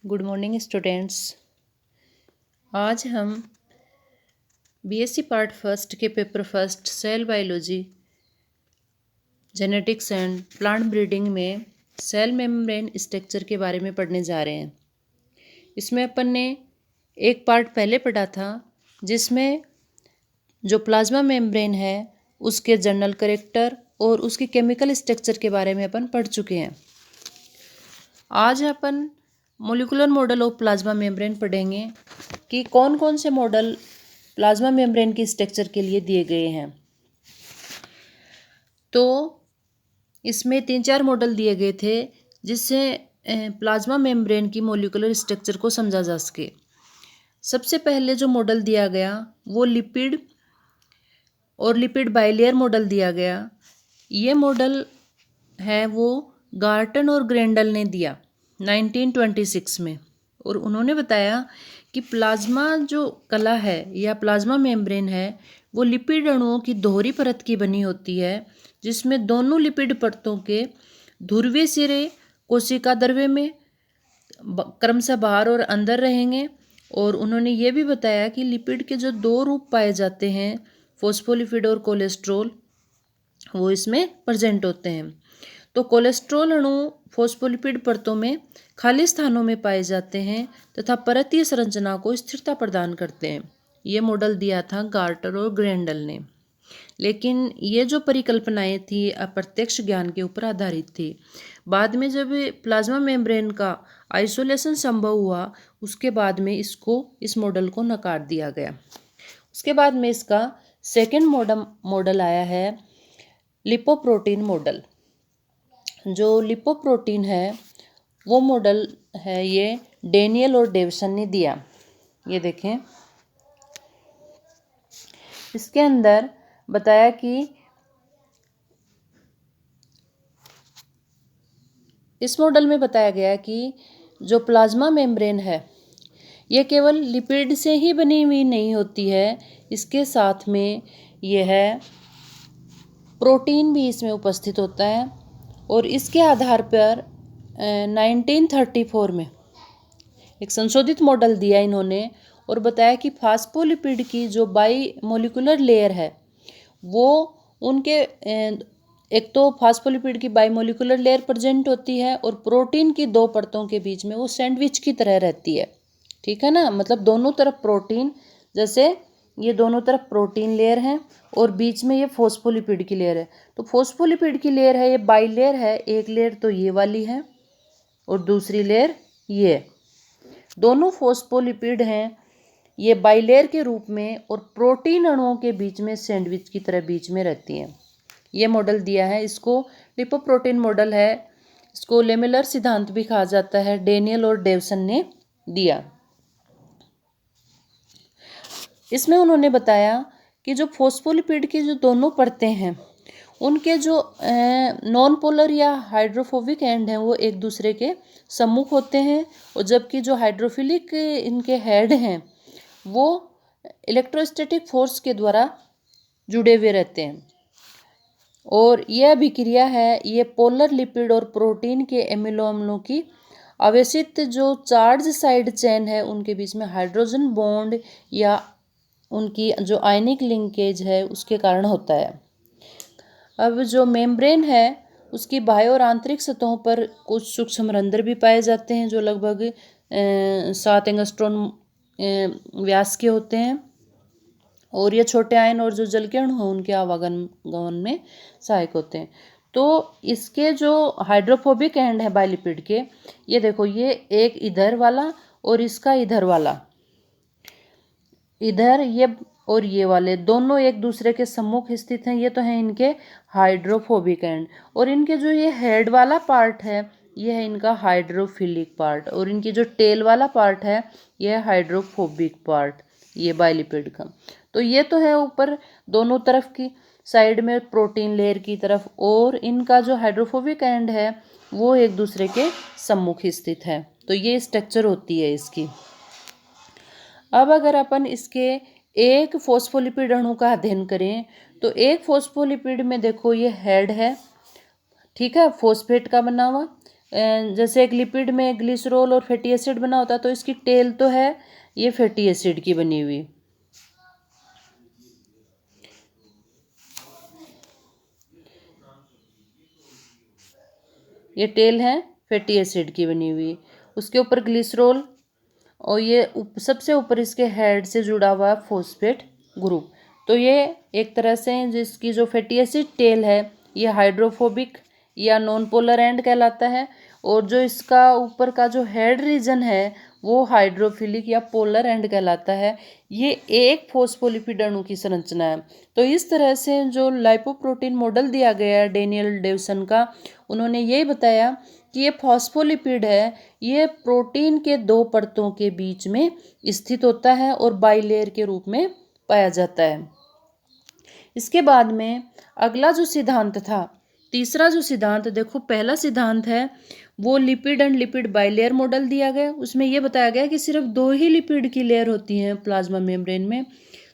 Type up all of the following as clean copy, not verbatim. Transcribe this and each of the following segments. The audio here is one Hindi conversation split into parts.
Good morning students. आज हम बीएससी पार्ट फर्स्ट के paper first cell biology genetics and plant breeding में सेल मेम्ब्रेन स्ट्रक्चर के बारे में पढ़ने जा रहे हैं। इसमें अपन ने एक पार्ट पहले पढ़ा था जिसमें जो प्लाज्मा मेम्ब्रेन है उसके जनरल कैरेक्टर और उसकी केमिकल स्ट्रक्चर के बारे में अपन पढ़ चुके हैं। आज अपन molecular model of plasma membrane पढ़ेंगे कि कौन कौन से मॉडल प्लाज्मा मेम्ब्रेन की स्ट्रक्चर के लिए दिए गए हैं। तो इसमें 3-4 मॉडल दिए गए थे जिससे प्लाज्मा मेम्ब्रेन की मोलिकुलर स्ट्रक्चर को समझा जा सके। सबसे पहले जो मॉडल दिया गया वो लिपिड और लिपिड बाइलेयर मॉडल दिया गया। ये मॉडल है वो गार्टन और ग्रेंडल ने दिया 1926 में, और उन्होंने बताया कि प्लाज्मा जो कला है या प्लाज्मा मेम्ब्रेन है वो लिपिड अणुओं की दोहरी परत की बनी होती है, जिसमें दोनों लिपिड परतों के ध्रुवीय सिरे कोशिका द्रव्य में क्रमशः बाहर और अंदर रहेंगे। और उन्होंने ये भी बताया कि लिपिड के जो 2 रूप पाए जाते हैं, फॉस्फोलिपिड और कोलेस्ट्रॉल, वो इसमें प्रेजेंट होते हैं। तो कोलेस्ट्रॉल अणु फॉस्फोलिपिड परतों में खाली स्थानों में पाए जाते हैं तथा परतीय संरचना को स्थिरता प्रदान करते हैं। ये मॉडल दिया था गार्टर और ग्रेंडल ने। लेकिन ये जो परिकल्पनाएं थी अप्रत्यक्ष ज्ञान के ऊपर आधारित थी। बाद में जब प्लाज्मा मेम्ब्रेन का आइसोलेशन संभव हुआ उसके बाद में इस मॉडल को नकार दिया गया। उसके बाद में इसका सेकेंड मॉडल आया है लिपोप्रोटीन मॉडल। जो लिपोप्रोटीन है वो मॉडल है ये डेनियल और डेविसन ने दिया। ये देखें, इसके अंदर बताया कि इस मॉडल में बताया गया कि जो प्लाज्मा मेम्ब्रेन है ये केवल लिपिड से ही बनी हुई नहीं होती है, इसके साथ में यह है प्रोटीन भी इसमें उपस्थित होता है। और इसके आधार पर 1934 में एक संशोधित मॉडल दिया इन्होंने और बताया कि फास्फोलिपिड की जो बाई मोलिकुलर लेयर है वो उनके एक तो फास्फोलिपिड की बाई मोलिकुलर लेयर प्रेजेंट होती है और प्रोटीन की 2 परतों के बीच में वो सैंडविच की तरह रहती है। ठीक है ना, मतलब दोनों तरफ प्रोटीन, जैसे ये दोनों तरफ प्रोटीन लेयर है और बीच में ये फॉस्फोलिपिड की लेयर है। तो फॉस्फोलिपिड की लेयर है, ये बाई लेयर है। एक लेयर तो ये वाली है और दूसरी लेयर ये। दोनों फॉस्फोलिपिड हैं ये बाइलेयर के रूप में और प्रोटीन अणुओं के बीच में सैंडविच की तरह बीच में रहती हैं। ये मॉडल दिया है, इसको लिपोप्रोटीन मॉडल है। इसको लेमेलर सिद्धांत भी कहा जाता है, डेनियल और डेविसन ने दिया। इसमें उन्होंने बताया कि जो फॉस्फोलिपिड की जो दोनों परतें हैं उनके जो नॉन पोलर या हाइड्रोफोबिक एंड हैं वो एक दूसरे के सम्मुख होते हैं, और जबकि जो हाइड्रोफिलिक इनके हेड हैं वो इलेक्ट्रोस्टैटिक फोर्स के द्वारा जुड़े हुए रहते हैं। और यह अभिक्रिया है ये पोलर लिपिड और प्रोटीन के एमिनो अम्लों की आवेशित जो चार्ज साइड चेन है उनके बीच में हाइड्रोजन बॉन्ड या उनकी जो आयनिक लिंकेज है उसके कारण होता है। अब जो मेम्ब्रेन है उसकी बाह्य और आंतरिक सतहों पर कुछ सूक्ष्म रंध्र भी पाए जाते हैं जो लगभग 7 एंगस्ट्रॉन व्यास के होते हैं, और ये छोटे आयन और जो जल के अणु हैं उनके आवागमन में सहायक होते हैं। तो इसके जो हाइड्रोफोबिक एंड है बाइलिपिड के, ये देखो, ये एक इधर वाला और इसका इधर वाला, इधर ये और ये वाले दोनों एक दूसरे के सम्मुख स्थित हैं। ये तो है इनके हाइड्रोफोबिक एंड, और इनके जो ये हेड वाला पार्ट है ये है इनका हाइड्रोफिलिक पार्ट, और इनकी जो टेल वाला पार्ट है ये है हाइड्रोफोबिक पार्ट, ये बाइलिपिड का। तो ये तो है ऊपर दोनों तरफ की साइड में प्रोटीन लेयर की तरफ, और इनका जो हाइड्रोफोबिक एंड है वो एक दूसरे के सम्मुख स्थित है। तो ये स्ट्रक्चर होती है इसकी। अब अगर अपन इसके एक फॉस्फोलिपिड अणु का अध्ययन करें तो एक फॉस्फोलिपिड में देखो ये हेड है, ठीक है, फॉस्फेट का बना हुआ, जैसे एक लिपिड में ग्लिसरॉल और फैटी एसिड बना होता है, तो इसकी टेल तो है ये फैटी एसिड की बनी हुई। ये टेल है फैटी एसिड की बनी हुई, उसके ऊपर ग्लिसरॉल, और ये सबसे ऊपर इसके हेड से जुड़ा हुआ है फॉस्फेट ग्रुप। तो ये एक तरह से जिसकी जो फैटी एसिड टेल है ये हाइड्रोफोबिक या नॉन पोलर एंड कहलाता है, और जो इसका ऊपर का जो हेड रीजन है वो हाइड्रोफिलिक या पोलर एंड कहलाता है। ये एक फॉस्फोलिपिड अणु की संरचना है। तो इस तरह से जो लाइपोप्रोटीन मॉडल दिया गया है डेनियल डेवसन का, उन्होंने यही बताया कि ये फॉस्फोलिपिड है, ये प्रोटीन के दो परतों के बीच में स्थित होता है और बाइलेयर के रूप में पाया जाता है। इसके बाद में अगला जो सिद्धांत था, तीसरा जो सिद्धांत, देखो पहला सिद्धांत है वो lipid and lipid bilayer model दिया गया, उसमें यह बताया गया कि सिर्फ दो ही लिपिड की लेयर होती हैं प्लाज्मा मेम्ब्रेन में।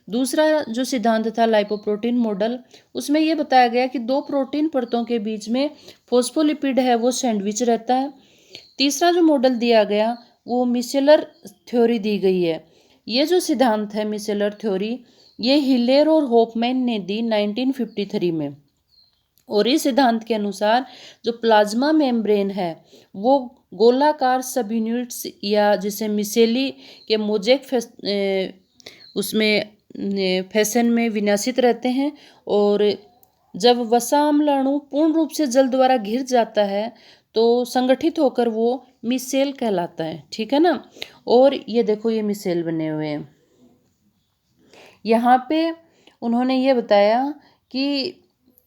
दूसरा जो सिद्धांत था लाइपोप्रोटीन मॉडल, उसमें यह बताया गया कि दो प्रोटीन परतों के बीच में फॉस्फोलिपिड है वो सैंडविच रहता है। तीसरा जो मॉडल दिया गया वो मिसेलर थ्योरी दी गई है। ये जो सिद्धांत है मिसेलर थ्योरी, ये हिलेर और होफमैन ने दी 1953 में, और इस सिद्धांत के अनुसार जो प्लाज्मा मेम्ब्रेन है वो गोलाकार सब यूनिट्स या जिसे मिसेली के मोजेक उसमें फैशन में विन्यासित रहते हैं, और जब वसा अम्ल अणु पूर्ण रूप से जल द्वारा घिर जाता है तो संगठित होकर वो मिसेल कहलाता है। ठीक है ना। और ये देखो ये मिसेल बने हुए हैं। यहाँ पे उन्होंने ये बताया कि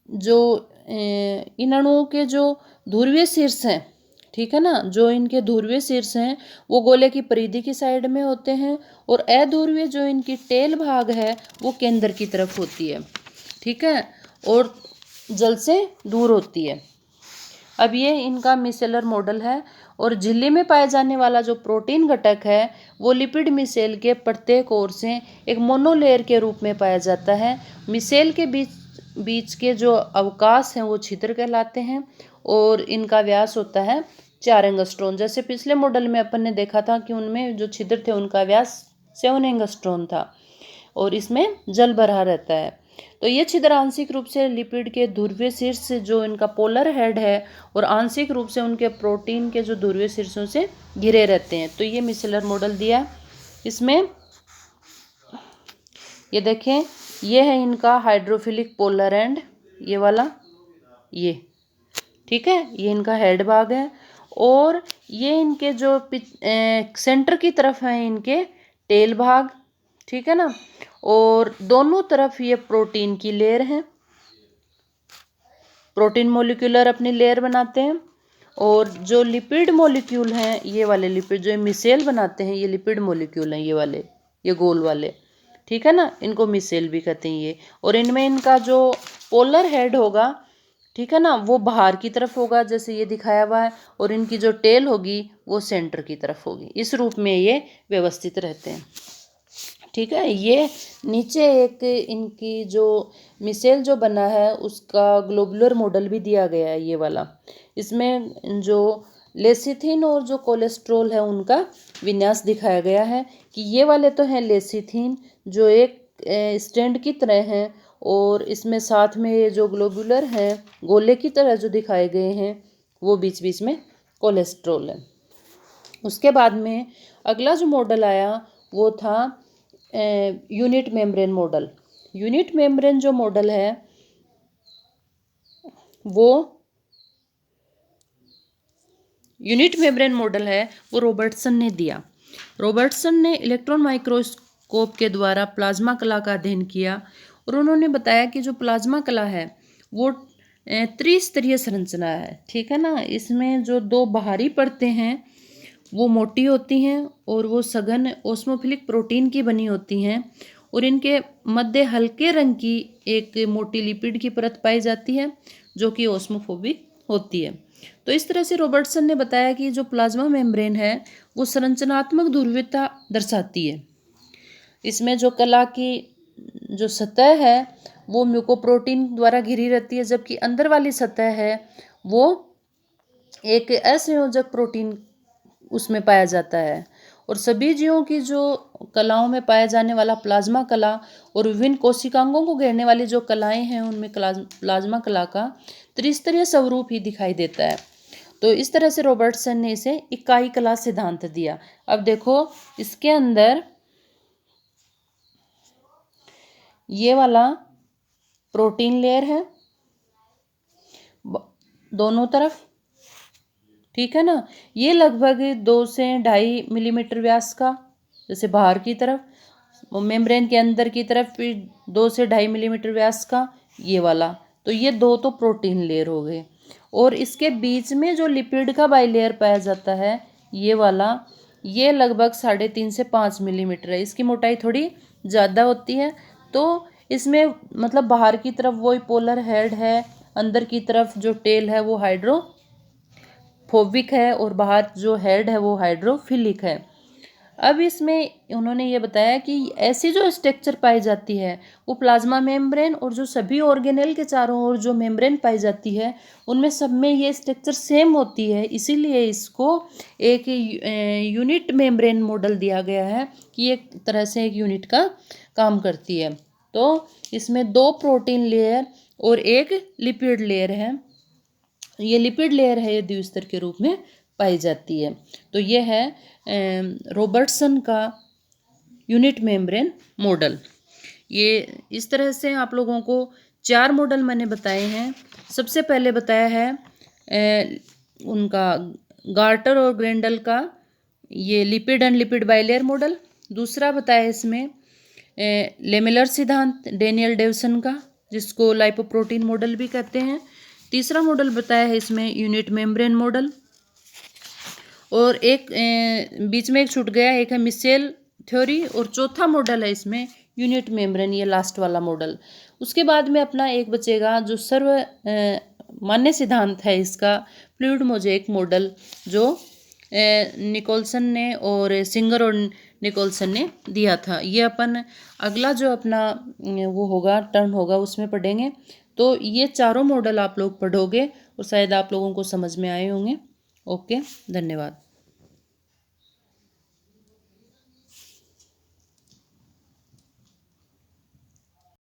जो इन अणुओं के जो ध्रुवीय शीर्ष हैं, ठीक है ना, जो इनके ध्रुवीय शीर्ष हैं वो गोले की परिधि की साइड में होते हैं, और अध्रुवीय जो इनकी टेल भाग है वो केंद्र की तरफ होती है। ठीक है, और जल से दूर होती है। अब ये इनका मिसेलर मॉडल है, और झिल्ली में पाए जाने वाला जो प्रोटीन घटक है वो लिपिड मिसेल के प्रत्येक ओर से एक मोनोलेयर के रूप में पाया जाता है। मिसेल के बीच के जो अवकाश हैं वो छिद्र कहलाते हैं, और इनका व्यास होता है 4 एंगस्ट्रॉन। जैसे पिछले मॉडल में अपन ने देखा था कि उनमें जो छिद्र थे उनका व्यास 7 एंगस्ट्रॉन था, और इसमें जल भरा रहता है। तो ये छिद्र आंशिक रूप से लिपिड के ध्रुवीय शीर्ष से जो इनका पोलर हेड है, और आंशिक रूप से उनके प्रोटीन के जो ध्रुवीय शीर्षों से घिरे रहते हैं। तो ये मिसेलर मॉडल दिया। इसमें ये देखें, ये है इनका हाइड्रोफिलिक पोलर एंड, ये वाला, ये ठीक है, ये इनका हेड भाग है, और ये इनके जो सेंटर की तरफ है इनके टेल भाग। ठीक है ना, और दोनों तरफ ये प्रोटीन की लेयर है, प्रोटीन मोलिक्यूलर अपनी लेयर बनाते हैं, और जो लिपिड मोलिक्यूल हैं ये वाले लिपिड जो मिसेल बनाते हैं ये लिपिड मोलिक्यूल हैं, ये वाले, ये गोल वाले। ठीक है ना, इनको मिसेल भी कहते हैं ये। और इनमें इनका जो पोलर हेड होगा, ठीक है ना, वो बाहर की तरफ होगा जैसे ये दिखाया हुआ है, और इनकी जो टेल होगी वो सेंटर की तरफ होगी। इस रूप में ये व्यवस्थित रहते हैं। ठीक है, ये नीचे एक इनकी जो मिसेल जो बना है उसका ग्लोबुलर मॉडल भी दिया गया है, ये वाला। इसमें जो लेसिथिन और जो कोलेस्ट्रॉल है उनका विन्यास दिखाया गया है कि ये वाले तो हैं लेसिथिन जो एक स्टैंड की तरह हैं, और इसमें साथ में ये जो ग्लोबुलर हैं गोले की तरह जो दिखाए गए हैं वो बीच बीच में कोलेस्ट्रॉल है। उसके बाद में अगला जो मॉडल आया वो था unit membrane model. Unit membrane जो मॉडल है वो यूनिट मेम्ब्रेन मॉडल है वो रॉबर्टसन ने दिया। रॉबर्टसन ने इलेक्ट्रॉन माइक्रोस्कोप के द्वारा प्लाज्मा कला का अध्ययन किया, और उन्होंने बताया कि जो प्लाज्मा कला है वो त्रिस्तरीय संरचना है। ठीक है ना, इसमें जो दो बाहरी परतें हैं वो मोटी होती हैं, और वो सघन ओस्मोफिलिक प्रोटीन की बनी होती हैं, और इनके मध्य हल्के रंग की एक मोटी लिपिड की परत पाई जाती है जो कि ओस्मोफोबिक होती है। तो इस तरह से रॉबर्टसन ने बताया कि जो प्लाज्मा मेम्ब्रेन है वो संरचनात्मक ध्रुवीयता दर्शाती है। इसमें जो कला की जो सतह है वो म्यूकोप्रोटीन द्वारा घिरी रहती है, जबकि अंदर वाली सतह है वो एक असंयोजक प्रोटीन उसमें पाया जाता है। और सभी जीवों की जो कलाओं में पाया जाने वाला प्लाज्मा कला और विभिन्न कोशिकांगों को घेरने वाली जो कलाएं हैं उनमें प्लाज्मा कला का त्रिस्तरीय स्वरूप ही दिखाई देता है। तो इस तरह से रॉबर्टसन ने इसे इकाई कला सिद्धांत दिया। अब देखो इसके अंदर ये वाला प्रोटीन लेयर है दोनों तरफ, ठीक है ना। ये लगभग 2 से 2.5 मिलीमीटर व्यास का, जैसे बाहर की तरफ मेम्ब्रेन के अंदर की तरफ फिर 2 से 2.5 मिलीमीटर व्यास का ये वाला। तो ये दो तो प्रोटीन लेयर हो गए। और इसके बीच में जो लिपिड का बाइलेयर पाया जाता है ये वाला, ये लगभग 3.5 से 5 मिलीमीटर है। इसकी मोटाई थोड़ी ज़्यादा होती है। तो इसमें मतलब बाहर की तरफ वही पोलर हेड है, अंदर की तरफ जो टेल है वो हाइड्रोफोबिक है और बाहर जो हेड है वो हाइड्रोफिलिक है। अब इसमें उन्होंने ये बताया कि ऐसी जो स्ट्रक्चर पाई जाती है वो प्लाज्मा मेम्ब्रेन और जो सभी ऑर्गेनेल के चारों ओर जो मेम्ब्रेन पाई जाती है उनमें सब में ये स्ट्रक्चर सेम होती है। इसीलिए इसको एक यूनिट मेम्ब्रेन मॉडल दिया गया है कि एक तरह से एक यूनिट का काम करती है। तो इसमें 2 प्रोटीन लेयर और एक लिपिड लेयर है। ये लिपिड लेयर है, ये द्विस्तर के रूप में पाई जाती है। तो ये है रॉबर्टसन का यूनिट मेम्ब्रेन मॉडल। ये इस तरह से आप लोगों को 4 मॉडल मैंने बताए हैं। सबसे पहले बताया है उनका गार्टर और ग्रेंडल का ये lipid and lipid bilayer model. दूसरा बताया इसमें लेमेलर सिद्धांत डेनियल डेवसन का, जिसको लाइपोप्रोटीन मॉडल भी कहते हैं। तीसरा मॉडल बताया है इसमें यूनिट मेम्ब्रेन मॉडल। और एक बीच में एक छूट गया, एक है मिशेल थ्योरी। और चौथा मॉडल है इसमें यूनिट मेम्ब्रेन, ये लास्ट वाला मॉडल। उसके बाद में अपना एक बचेगा जो सर्व मान्य सिद्धांत है इसका, फ्लूइड मोज़ेक मॉडल, जो निकोलसन ने और सिंगर और निकोलसन ने दिया था। ये अपन अगला जो अपना वो होगा टर्न होगा उसमें पढ़ेंगे। तो ये चारों मॉडल आप लोग पढ़ोगे और शायद आप लोगों को समझ में आए होंगे। ओके, धन्यवाद।